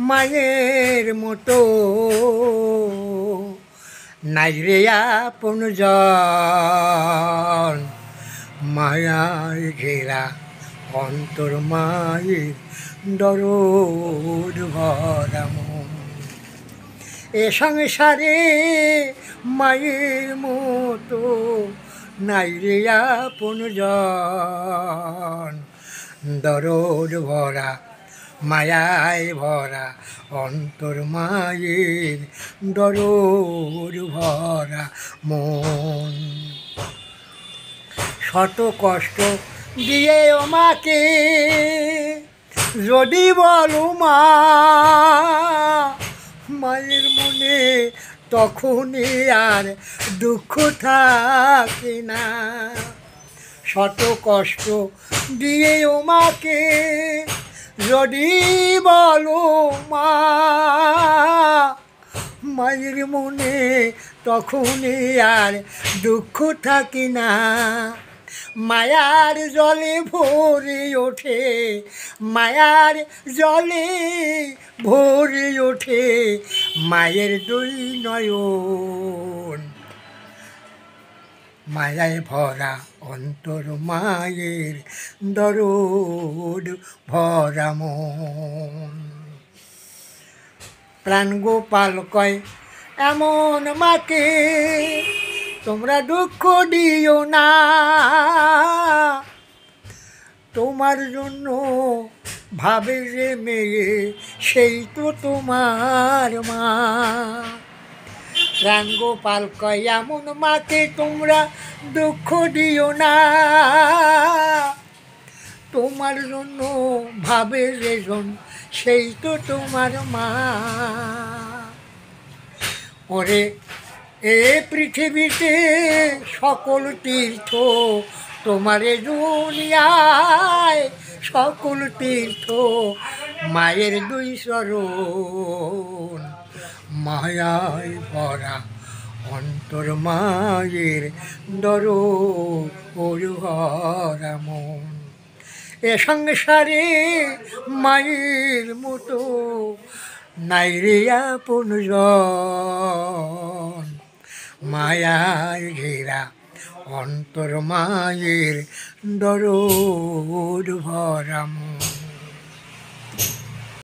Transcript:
মায়ের মতো নাই রে আপনজন, মায়ায় ঘেরা অন্তর মায়ের দরদ ভরা মন। এ সংসারে মায়ের মতো নাই রে আপনজন, দরদ ভরা মায়ায় ভরা অন্তর মায়ের দরদ ভরা মন। শত কষ্ট দিয়ে আমাকে যদি বলো মা, মায়ের মনে তখনই আর দুঃখ থাকে না। শত কষ্ট দিয়ে আমাকে যদি বলো মা, মায়ের মনে তখনই আর দুঃখ থাকে না। মায়ার জলে ভরে ওঠে, মায়ার জলে ভরে ওঠে মায়ের দুই নয়ন। মায়ায় ভরা অন্তর মায়ের দরদ ভরা মন। প্রাণ গোপাল কয় এমন মাকে তোমরা দুঃখ দিও না, তোমার জন্য ভাবে যে মেয়ে সেই তো তোমার মা। প্রাণ গোপাল কয় এমন মাকে তোমরা দুঃখ দিও না, তোমার জন্য ভাবে যেজন সেই তো তোমার মা। ওরে এ পৃথিবীতে সকল তীর্থ তোমারে দুনিয়ায়, সকল তীর্থ মায়ের দুই চরণ। মায়ায় ভরা অন্তর মায়ের দরদ ভরা মন। এ সংসারে মায়ের মতো নাই রে আপনজন, মায়ায় ঘেরা অন্তর মায়ের দরদ ভরা মন।